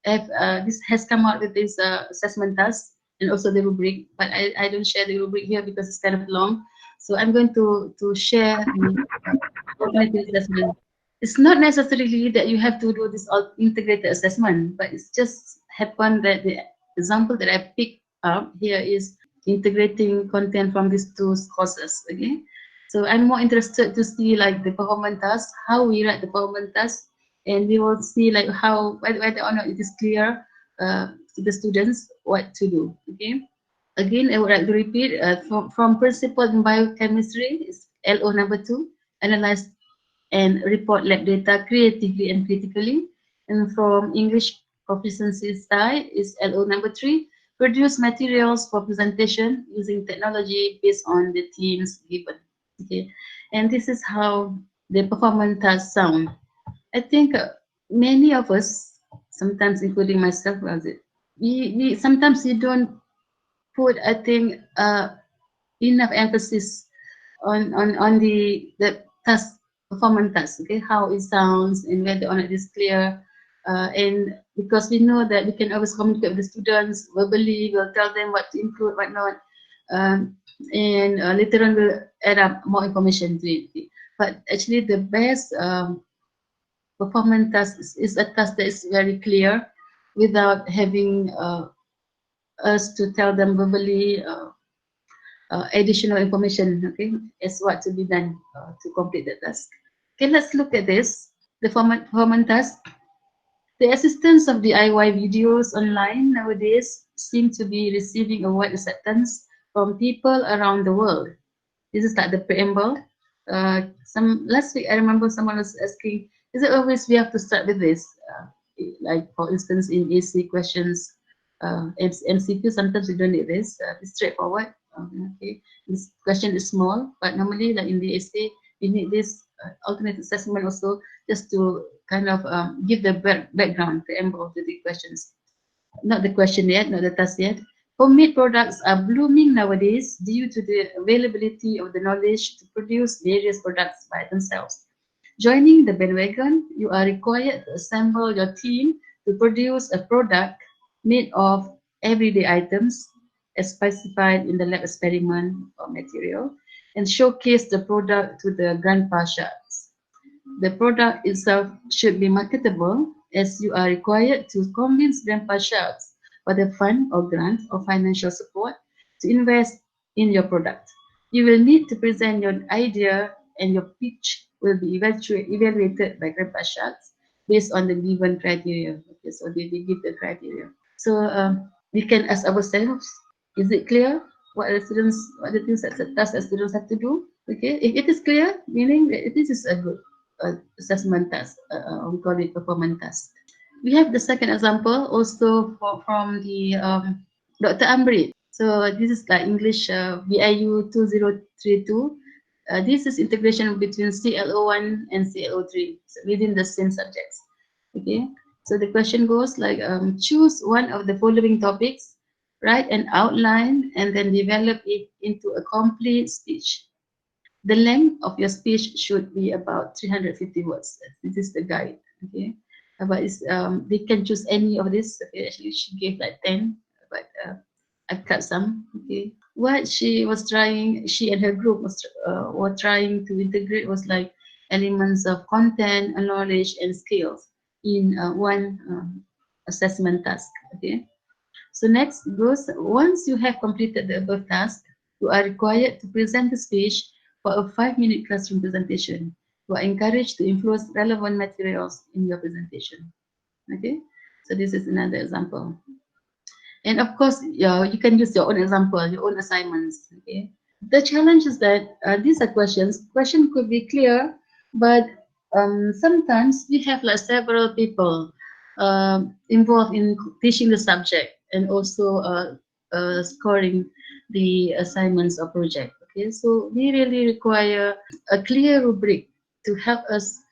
this has come out with this assessment task and also the rubric, but I don't share the rubric here because it's kind of long. So I'm going to share the alternative assessment. It's not necessarily that you have to do this all integrated assessment, but it's just happened that the example that I picked up here is integrating content from these two courses. Okay, so I'm more interested to see like the performance task, how we write the performance task, and we will see like how whether or not it is clear to the students what to do. Okay. Again, I would like to repeat from principle in biochemistry is LO number 2, analyze and report lab data creatively and critically. And from English proficiency style is LO number 3, produce materials for presentation using technology based on the themes given. Okay, and this is how the performance task sound. I think many of us, sometimes including myself, we sometimes you don't put, I think, enough emphasis on the task, performance task. Okay, how it sounds and whether or not it is clear. And because we know that we can always communicate with the students verbally, we'll tell them what to include, what not, and later on we'll add up more information to it. Okay. But actually, the best performance task is a task that is very clear, without having us to tell them verbally additional information, okay, as what to be done to complete the task. Okay, let's look at this. The performance task. The assistance of DIY videos online nowadays seem to be receiving a wide acceptance from people around the world. This is like the preamble. Some last week I remember someone was asking, is it always we have to start with this? Like for instance in AC questions, MCQ, sometimes we don't need this. It's straightforward. Okay, this question is small, but normally like in the essay, we need this alternate assessment also just to kind of give the background, preamble to the questions. Not the question yet, not the task yet. Homemade products are blooming nowadays due to the availability of the knowledge to produce various products by themselves. Joining the bandwagon, you are required to assemble your team to produce a product made of everyday items as specified in the lab experiment or material and showcase the product to the grandpa shots. The product itself should be marketable as you are required to convince grandpa shots for the fund or grant or financial support to invest in your product. You will need to present your idea and your pitch will be evaluated by grandpa shots based on the given criteria. Okay, so they give the criteria. So we can ask ourselves, is it clear what the students, what the things that the tasks that students have to do? Okay, if it is clear, meaning that this is a good assessment task, we call it performance task. We have the second example also from the Dr. Ambrit. So this is like English VIU 2032. This is integration between CLO1 and CLO3 within the same subjects. Okay, so the question goes like choose one of the following topics, write an outline, and then develop it into a complete speech. The length of your speech should be about 350 words. This is the guide. Okay, but they can choose any of this. Okay, actually she gave like 10, but I've cut some. Okay, what she was trying, she and her group were trying to integrate was like elements of content, knowledge, and skills in one assessment task. Okay, so next goes, once you have completed the above task, you are required to present the speech for a 5-minute classroom presentation. You are encouraged to influence relevant materials in your presentation. Okay, so this is another example. And of course, you can use your own example, your own assignments. Okay, the challenge is that these are questions. Question could be clear, but sometimes we have like several people involved in teaching the subject and also scoring the assignments or project. Okay, so we really require a clear rubric to help us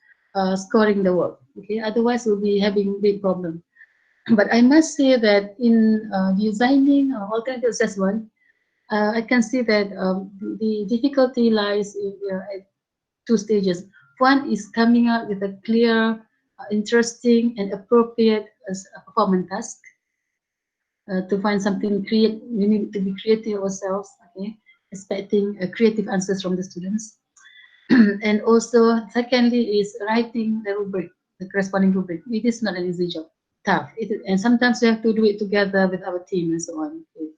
scoring the work. Okay, otherwise we'll be having big problem. But I must say that in designing alternative assessment, I can see that the difficulty lies in at two stages. One is coming up with a clear interesting and appropriate as a performance task. To find something create, we need to be creative ourselves. Okay, expecting creative answers from the students. And also, secondly, is writing the rubric, the corresponding rubric. It is not an easy job, tough. And sometimes we have to do it together with our team and so on. Okay?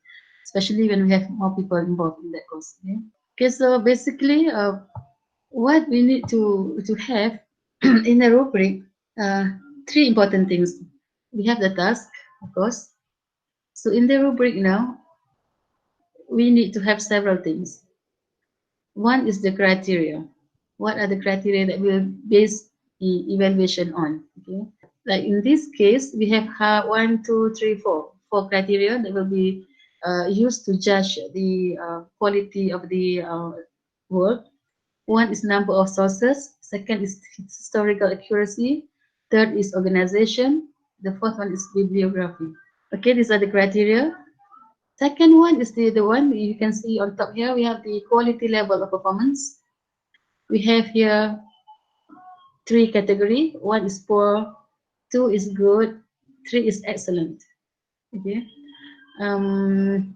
Especially when we have more people involved in that course. Okay, okay, so basically, what we need to have in the rubric, three important things. We have the task, of course. So in the rubric now, we need to have several things. One is the criteria. What are the criteria that we'll base the evaluation on? Okay, like in this case, we have one, two, three, four criteria that will be used to judge the quality of the work. One is number of sources. Second is historical accuracy. Third is organization. The fourth one is bibliography. Okay, these are the criteria. Second one is the one you can see on top here. We have the quality level of performance. We have here three category. One is poor, two is good, three is excellent. Okay. And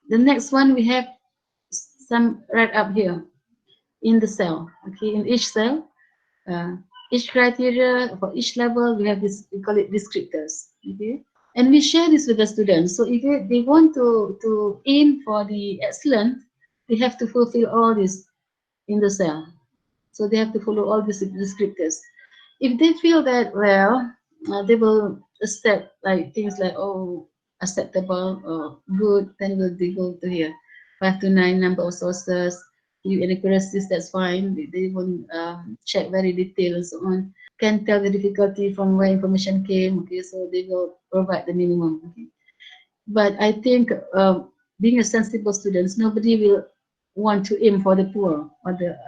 the next one we have some right up here in the cell. Okay, in each cell, each criteria for each level we have this, we call it descriptors. Okay, and we share this with the students. So if they want to aim for the excellent, they have to fulfill all this in the cell. So they have to follow all these descriptors. If they feel that, well, they will accept like things like, oh, acceptable or good, then they go to here. 5 to 9 number of sources, inaccuracies, that's fine. They won't check very detailed and so on. Can tell the difficulty from where information came. Okay, so they will provide the minimum. Okay. But I think being a sensible student, nobody will want to aim for the poor or the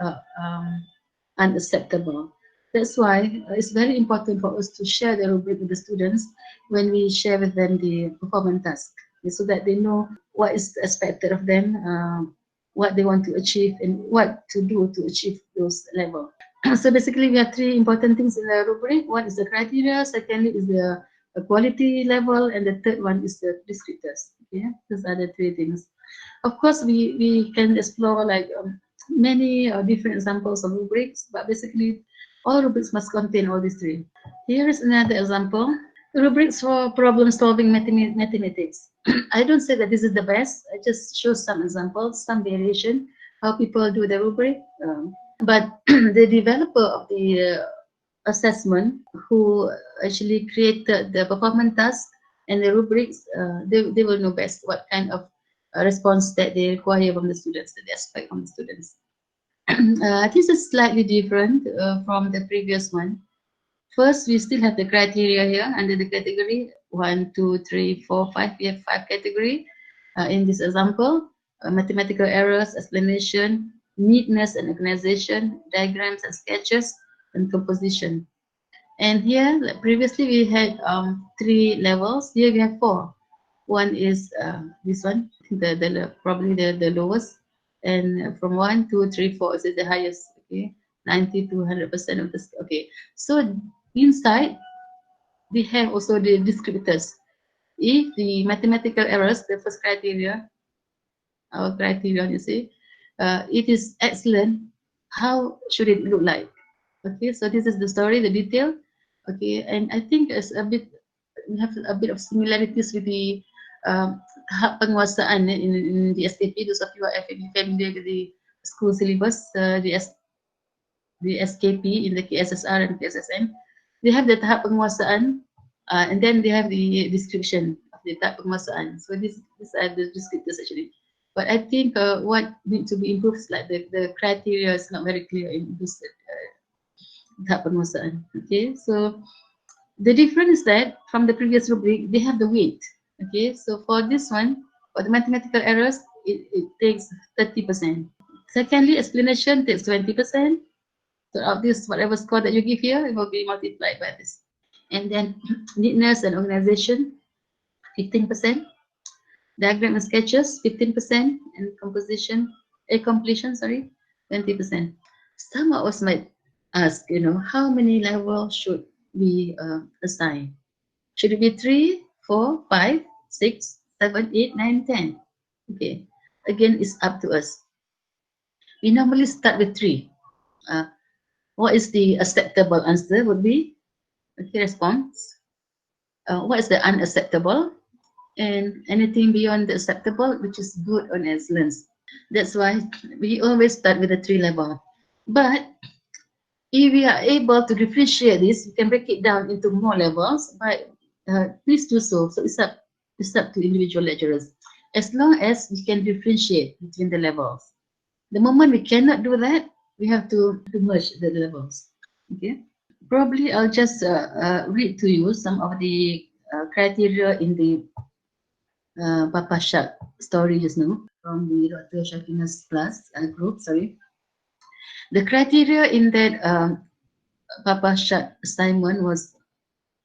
unacceptable. That's why it's very important for us to share the rubric with the students when we share with them the performance task, so that they know what is expected of them, what they want to achieve, and what to do to achieve those levels. So basically, we have three important things in the rubric. One is the criteria, secondly is the quality level, and the third one is the descriptors. Okay, those are the three things. Of course, we can explore like many different examples of rubrics, but basically all rubrics must contain all these three. Here is another example. Rubrics for problem solving mathematics. I don't say that this is the best. I just show some examples, some variation, how people do the rubric. But the developer of the assessment, who actually created the performance task and the rubrics, they will know best what kind of response that they require from the students, that they expect from the students. This is slightly different from the previous one. First, we still have the criteria here under the category 1, 2, 3, 4, 5. We have 5 category in this example: mathematical errors, explanation, neatness and organization, diagrams and sketches, and composition. And here, like previously, we had 3 levels. Here we have 4. One is this one, probably the lowest, and from 1, 2, 3, 4 is the highest. Okay, 90 to 100% of this. Okay, so inside we have also the descriptors. If the mathematical errors, the first criteria, our criterion, you see, it is excellent. How should it look like? Okay, so this is the story, the detail. Okay, and I think it's a bit, we have a bit of similarities with the tahap penguasaan in the SKP. Those of you who are familiar with the school syllabus, the SKP in the KSSR and KSSM, they have the tahap penguasaan, and then they have the description of the tahap penguasaan. So these are the descriptors actually. But I think what needs to be improved is like the criteria is not very clear in this tahap penguasaan. Okay, so the difference is that from the previous rubric, they have the weight. Okay, so for this one, for the mathematical errors, it takes 30%. Secondly, explanation takes 20%. So of this, whatever score that you give here, it will be multiplied by this. And then neatness and organization, 15%. Diagram and sketches, 15%. And completion, sorry, 20%. Some was my ask, how many levels should we assign? Should it be 3, 4, 5, 6, 7, 8, 9, 10? Okay. Again, it's up to us. We normally start with 3. Uh, what is the acceptable answer would be? Okay, response. What is the unacceptable? And anything beyond the acceptable, which is good or excellence. That's why we always start with the 3 level. But if we are able to differentiate this, we can break it down into more levels, but please do so. So it's up to individual lecturers. As long as we can differentiate between the levels. The moment we cannot do that, we have to merge the levels. Okay. Probably I'll just read to you some of the criteria in the Papa Shark story just now from the Dr. Shakina's class group. Sorry. The criteria in that Papa Shark assignment was: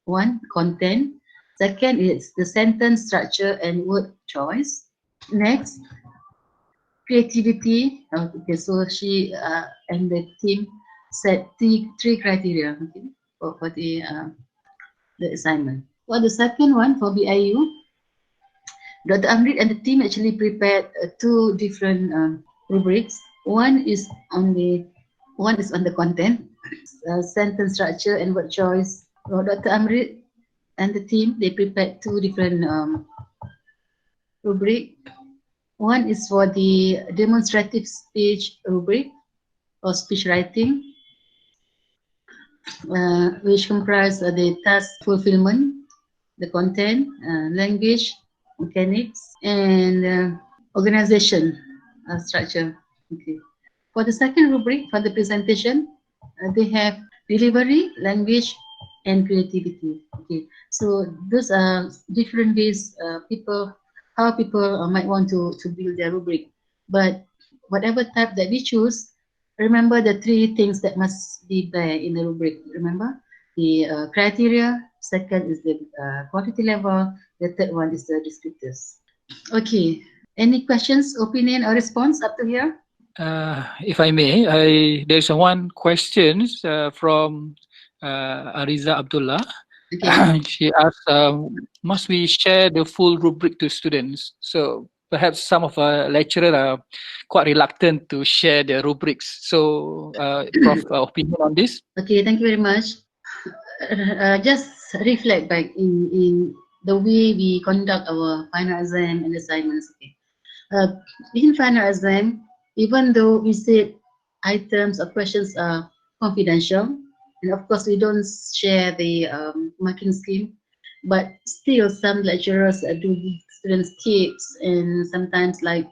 1, content. Second is the sentence structure and word choice. Next, creativity. Okay, so she and the team set three criteria, okay, for the assignment. For the second one, for BIU, Dr. Amrit and the team actually prepared two different rubrics. One is on the content, sentence structure and word choice. So Dr. Amrit and the team, they prepared two different rubric. One is for the demonstrative speech rubric or speech writing, which comprise the task fulfillment, the content, language, mechanics, and organization structure. Okay. For the second rubric, for the presentation, they have delivery, language, and creativity. Okay. So those are different ways how people might want to build their rubric. But whatever type that we choose, remember the three things that must be there in the rubric. Remember the criteria. Second is the quality level. The third one is the descriptors. Okay. Any questions, opinion, or response up to here? If I may, there's one question from Ariza Abdullah. Okay. She asked, must we share the full rubric to students? So perhaps some of our lecturers are quite reluctant to share their rubrics. So, Prof, opinion on this? Okay, thank you very much. Just reflect back in the way we conduct our final exam and assignments. Okay. In final exam, even though we said items or questions are confidential, and of course we don't share the marking scheme, but still some lecturers do give students tips and sometimes like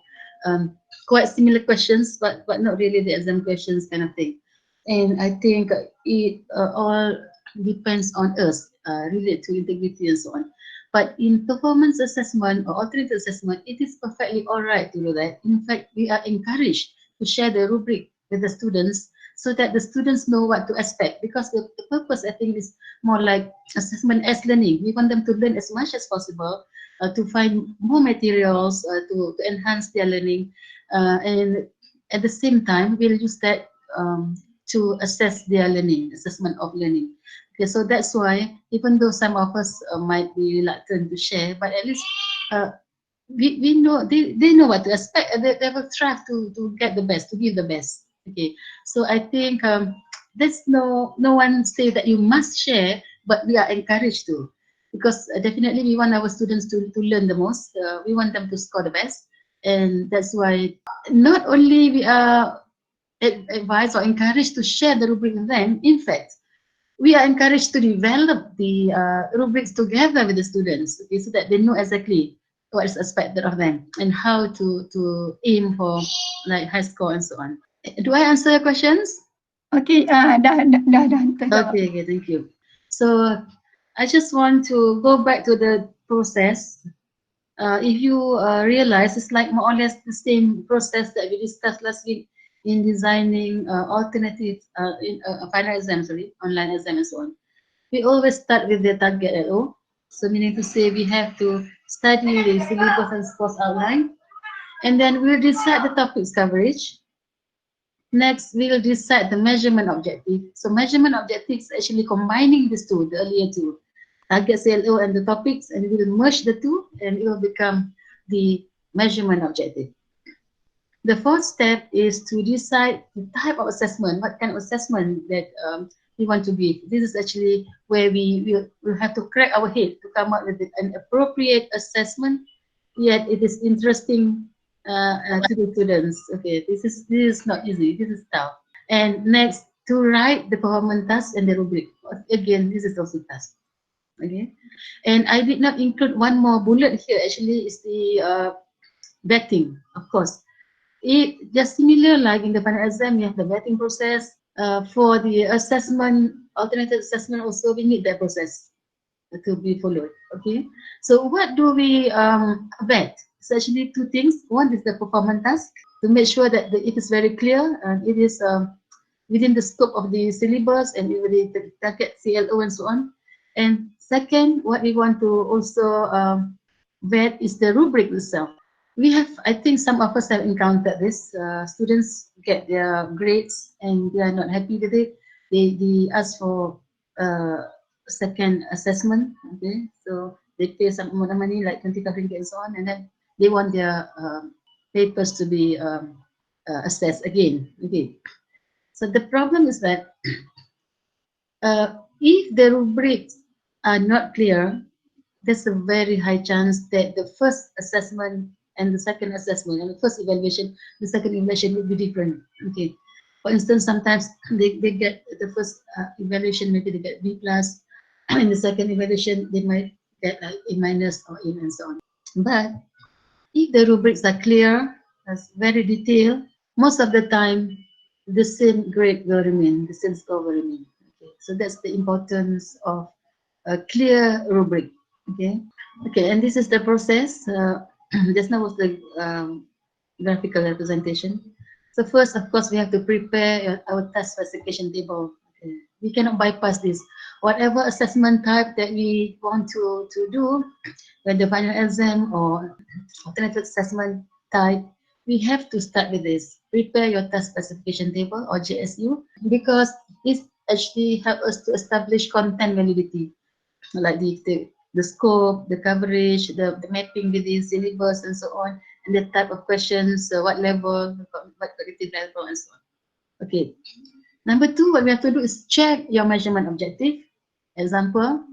quite similar questions, but not really the exam questions kind of thing. And I think it all depends on us, related to integrity and so on. But in performance assessment or alternative assessment, it is perfectly all right to do that. In fact, we are encouraged to share the rubric with the students so that the students know what to expect. Because the purpose, I think, is more like assessment as learning. We want them to learn as much as possible, to find more materials, to enhance their learning. And at the same time, we'll use that to assess their learning, assessment of learning. Okay, so that's why even though some of us might be reluctant to share, but at least we know they know what to expect. They will try to get the best, to give the best. Okay, so I think there's no one say that you must share, but we are encouraged to, because definitely we want our students to learn the most. We want them to score the best, and that's why not only we are advised or encouraged to share the rubric with them. In fact, we are encouraged to develop the rubrics together with the students, okay, so that they know exactly what is expected of them and how to aim for like high score and so on. Do I answer your questions? Okay, dah. Okay, thank you. So I just want to go back to the process. If you realize, it's like more or less the same process that we discussed last week in designing alternative in final exam, online exam and so on. We always start with the target LO. So meaning to say we have to study the syllabus and course outline, and then we'll decide the topics coverage. Next, we will decide the measurement objective. So measurement objective is actually combining these two, the earlier two, target CLO and the topics, and we will merge the two, and it will become the measurement objective. The fourth step is to decide the type of assessment, what kind of assessment that we want to give. This is actually where we will have to crack our head to come up with an appropriate assessment, yet it is interesting to the students. Okay, this is not easy. This is tough. And next, to write the performance task and the rubric. Again, this is also task. Okay, and I did not include one more bullet here. Actually, is the vetting, of course. It just similar like in the final exam, you have the vetting process. For the assessment, alternative assessment, also we need that process to be followed. Okay, so what do we vet? It's actually two things. One is the performance task to make sure that it is very clear and it is within the scope of the syllabus and within the target CLO and so on. And second, what we want to also vet is the rubric itself. We have, I think some of us have encountered this. Students get their grades and they are not happy with it. They ask for second assessment. Okay, so they pay some amount of money, like 20,000 ringgit and so on, and then they want their papers to be assessed again. Okay, so the problem is that if the rubrics are not clear, there's a very high chance that the first assessment and the second assessment and the first evaluation, the second evaluation will be different. Okay. For instance, sometimes they get the first evaluation, maybe they get B plus, and the second evaluation they might get like A minus or A and so on. But if the rubrics are clear, that's very detailed, most of the time the same grade will remain, the same score will remain. Okay. So that's the importance of a clear rubric. Okay, okay, and this is the process. Just now was the graphical representation. So first, of course, we have to prepare our task specification table. Okay. We cannot bypass this. Whatever assessment type that we want to do, whether final exam or alternative assessment type, we have to start with this. Prepare your task specification table or JSU, because this actually helps us to establish content validity, like the scope, the coverage, the mapping with the syllabus and so on, and the type of questions, what level, what cognitive level and so on. Okay. Number two, what we have to do is check your measurement objective. Example,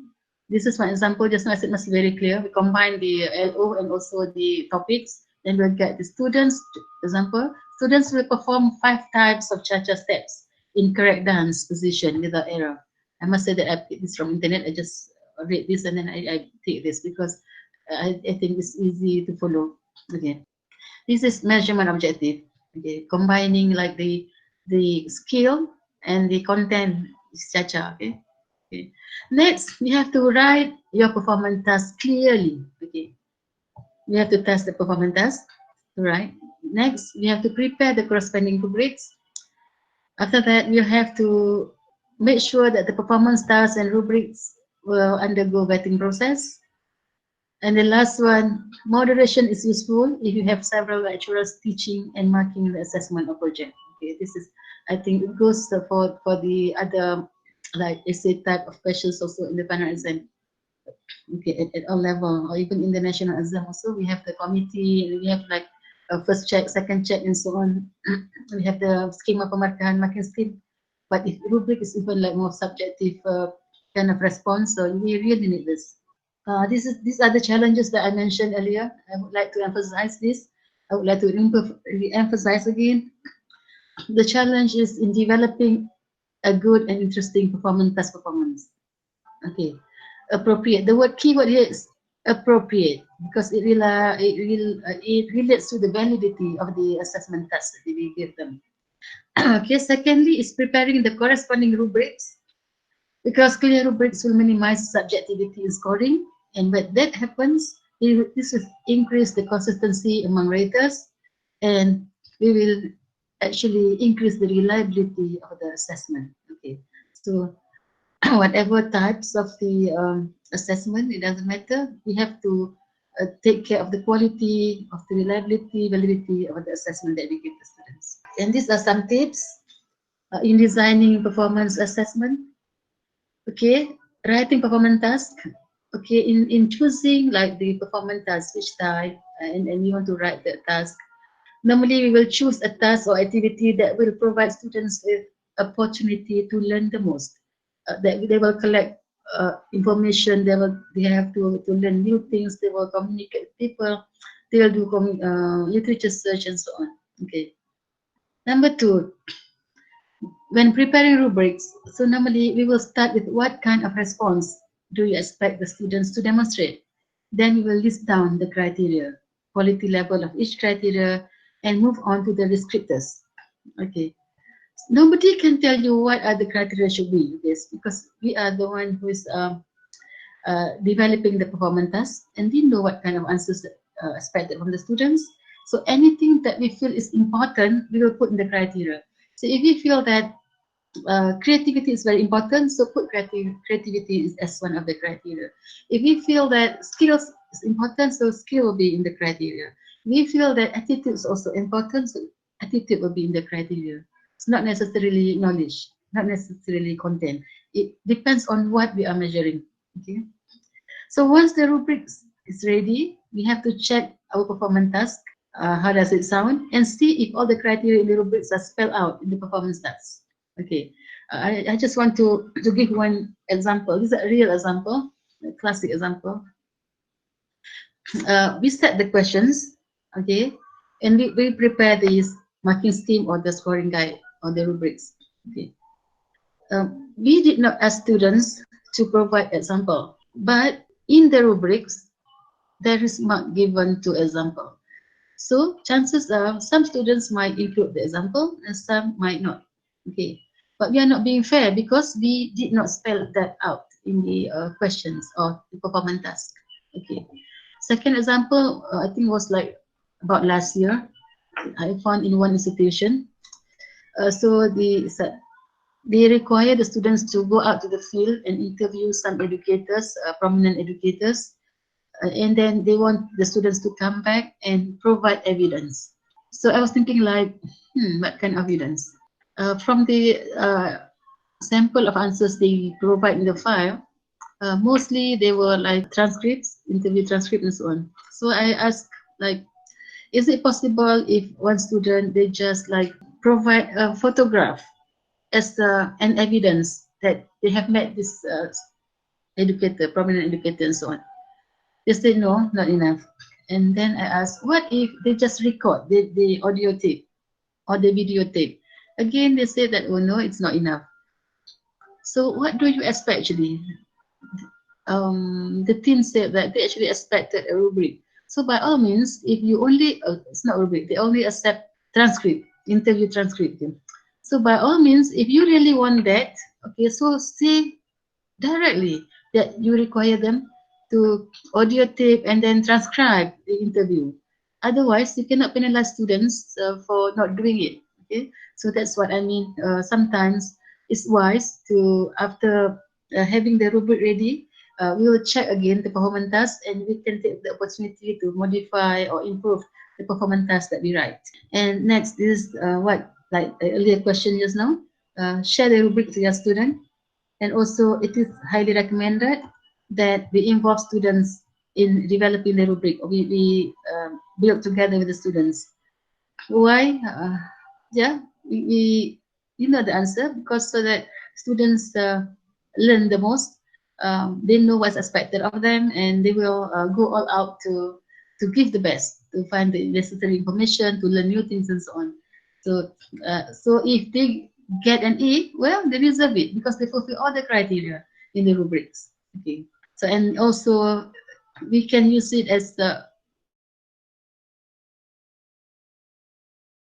this is one example, just now I said must be very clear. We combine the LO and also the topics. Then we'll get the students, example, students will perform 5 types of cha-cha steps in correct dance position without error. I must say that I picked this from internet. I just read this and then I take this because I think it's easy to follow. Okay, this is measurement objective. Okay, combining like the skill and the content is cha-cha. Okay. Okay. Next, we have to write your performance task clearly. Okay, we have to test the performance task. Right. Next, we have to prepare the corresponding rubrics. After that, you have to make sure that the performance tasks and rubrics will undergo vetting process. And the last one, moderation is useful if you have several lecturers teaching and marking the assessment of project. Okay, this is, I think it goes for the other like essay type of questions also in the final exam. Okay, at all level or even in the national exam also, we have the committee, we have like first check, second check, and so on. We have the schema pemarkahan marking scheme. But if rubric is even like more subjective kind of response, so we really need this. These are the challenges that I mentioned earlier. I would like to emphasize this. I would like to re-emphasize again. The challenge is in developing a good and interesting task performance. Okay, appropriate. The keyword here is appropriate because it relates to the validity of the assessment task that we give them. Okay, secondly is preparing the corresponding rubrics, because clear rubrics will minimize subjectivity in scoring, and when that happens, this will increase the consistency among raters, and we will actually increase the reliability of the assessment. Okay, so whatever types of the assessment, it doesn't matter. We have to take care of the quality, of the reliability, validity of the assessment that we give the students. And these are some tips in designing performance assessment. Okay, writing performance task. Okay, in choosing like the performance task, which type, and you want to write that task. Normally, we will choose a task or activity that will provide students with opportunity to learn the most. That they will collect information. They have to learn new things. They will communicate with people. They will do literature search and so on. Okay. Number two, when preparing rubrics, so normally we will start with what kind of response do you expect the students to demonstrate. Then we will list down the criteria, quality level of each criteria, and move on to the descriptors. Okay. Nobody can tell you what are the criteria should be, yes, because we are the one who is developing the performance task, and we know what kind of answers expected from the students. So anything that we feel is important, we will put in the criteria. So if we feel that creativity is very important, so put creativity as one of the criteria. If we feel that skills is important, so skill will be in the criteria. We feel that attitude is also important, so attitude will be in the criteria. It's not necessarily knowledge, not necessarily content. It depends on what we are measuring. Okay. So once the rubric is ready, we have to check our performance task. How does it sound? And see if all the criteria in the rubrics are spelled out in the performance task. Okay. I just want to give one example. This is a real example, a classic example. We set the questions, okay, and we prepare this marking scheme or the scoring guide or the rubrics. Okay. We did not ask students to provide example, but in the rubrics, there is mark given to example. So chances are some students might include the example and some might not. Okay, but we are not being fair because we did not spell that out in the questions or the performance task. Okay. Second example, I think was like about last year. I found in one institution. They require the students to go out to the field and interview some educators, prominent educators, and then they want the students to come back and provide evidence. So I was thinking like, what kind of evidence? From the sample of answers they provide in the file, mostly they were like transcripts, interview transcripts and so on. So I asked like, is it possible if one student, they just like provide a photograph as an evidence that they have met this educator, prominent educator and so on. They said no, not enough. And then I asked, what if they just record the audio tape or the video tape? Again, they said that, oh no, it's not enough. So what do you expect actually? The team said that they actually expected a rubric. So by all means, if you only, it's not rubric, they only accept transcript, interview transcript. So by all means, if you really want that, okay, so say directly that you require them to audio tape and then transcribe the interview. Otherwise, you cannot penalize students for not doing it. Okay, so that's what I mean. Sometimes it's wise to, after having the rubric ready, we will check again the performance task and we can take the opportunity to modify or improve the performance task that we write. And next is what, like the earlier question just now, share the rubric to your student. And also it is highly recommended that we involve students in developing the rubric. We build together with the students. Why? Yeah, we you know the answer, because so that students learn the most. They know what's expected of them, and they will go all out to give the best, to find the necessary information, to learn new things and so on. So if they get an A, well, they deserve it because they fulfill all the criteria in the rubrics. Okay. So and also we can use it as